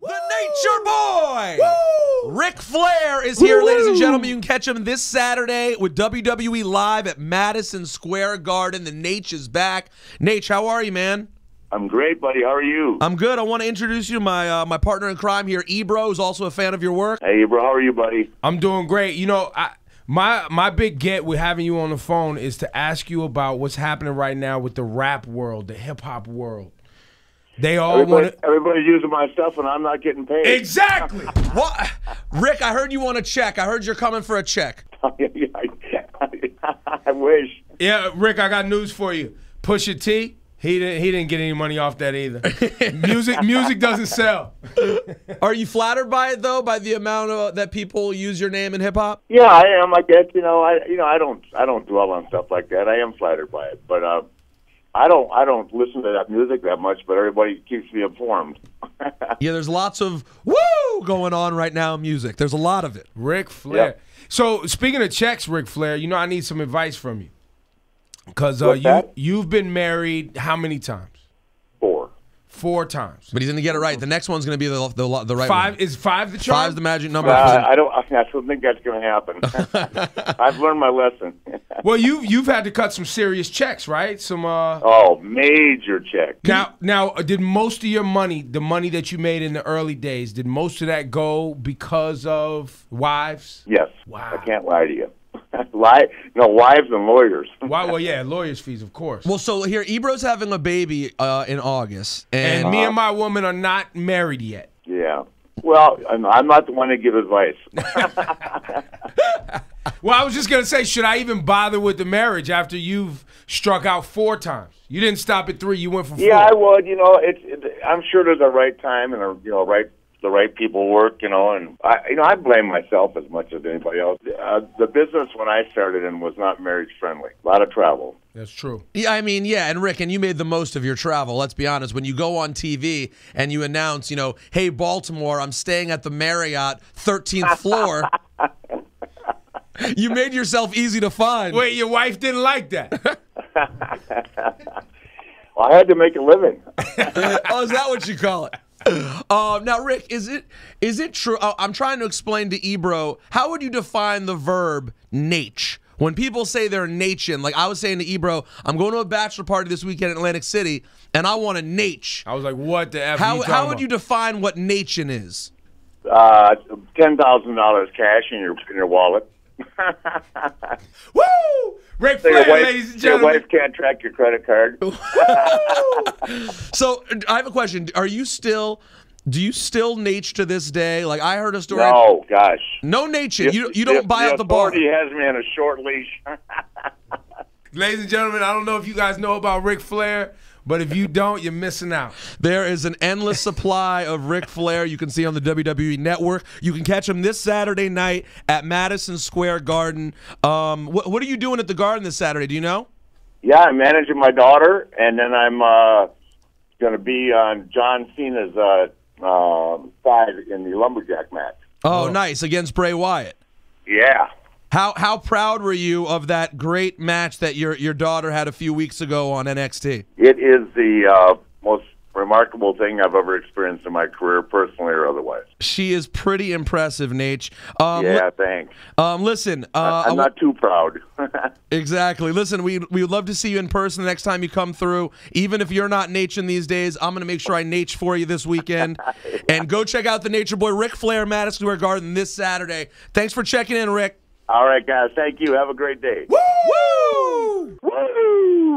The Nature Boy! Woo! Ric Flair is here, ladies and gentlemen. You can catch him this Saturday with WWE Live at Madison Square Garden. The Nate is back. Nate, how are you, man? I'm great, buddy. How are you? I'm good. I want to introduce you to my partner in crime here, Ebro, who's also a fan of your work. Hey, Ebro, how are you, buddy? I'm doing great. You know, my big get with having you on the phone is to ask you about what's happening right now with the rap world, the hip-hop world. They all want to... Everybody's using my stuff, and I'm not getting paid. Exactly! What? Rick, I heard you want a check. I heard you're coming for a check. I wish. Yeah, Rick, I got news for you. Pusha T, he didn't get any money off that either. music doesn't sell. Are you flattered by it though, by the amount that people use your name in hip hop? Yeah, I am. I guess I don't dwell on stuff like that. I am flattered by it, but I don't listen to that music that much. But everybody keeps me informed. Yeah, there's lots of woo going on right now in music. There's a lot of it. Ric Flair. Yep. So speaking of checks, Ric Flair, you know I need some advice from you. Because you've been married how many times? 4 times. But he's going to get it right. The next one's going to be the right five, one. Is 5 the charm? 5's the magic number. I don't think that's going to happen. I've learned my lesson. Well, you've had to cut some serious checks, right? Some major checks. Now, did most of your money, the money that you made in the early days, did most of that go because of wives? Yes. Wow. I can't lie to you. Wives and lawyers. Well, yeah, lawyers' fees, of course. Well, so here, Ebro's having a baby in August. And me and my woman are not married yet. Yeah. Well, I'm not the one to give advice. Well, I was just going to say, should I even bother with the marriage after you've struck out 4 times? You didn't stop at 3. You went for 4. Yeah, I would. I'm sure there's a right time and the right people work, and I blame myself as much as anybody else. The business when I started in was not marriage friendly. A lot of travel. That's true. Yeah, I mean, yeah, and Rick, and you made the most of your travel. Let's be honest. When you go on TV and you announce, hey, Baltimore, I'm staying at the Marriott, 13th floor. You made yourself easy to find. Wait, your wife didn't like that? Well, I had to make a living. Oh, is that what you call it? Now, Rick, is it true? I'm trying to explain to Ebro, how would you define the verb "nate"? When people say they're nateing, like I was saying to Ebro, I'm going to a bachelor party this weekend in Atlantic City, and I want a nate. I was like, what the F How would you define what nateing is? $10,000 cash in your wallet. Woo! Ric Flair, ladies and gentlemen. Your wife can't track your credit card. So I have a question. Do you still nate to this day? Like I heard a story. No, gosh. No nate. You don't buy out the bar. The authority has me on a short leash. Ladies and gentlemen, I don't know if you guys know about Ric Flair, but if you don't, you're missing out. There is an endless supply of Ric Flair you can see on the WWE Network. You can catch him this Saturday night at Madison Square Garden. What are you doing at the Garden this Saturday? Do you know? Yeah, I'm managing my daughter, and then I'm going to be on John Cena's side in the lumberjack match. Oh, nice. Against Bray Wyatt. Yeah. How proud were you of that great match that your daughter had a few weeks ago on NXT? It is the most remarkable thing I've ever experienced in my career, personally or otherwise. She is pretty impressive, Nate. Yeah, thanks. Listen, I'm not too proud. Exactly. Listen, we would love to see you in person the next time you come through. Even if you're not Nate these days, I'm going to make sure I Nate for you this weekend. Yeah. And go check out the Nature Boy, Ric Flair, Madison Square Garden this Saturday. Thanks for checking in, Rick. All right, guys. Thank you. Have a great day. Woo! Woo!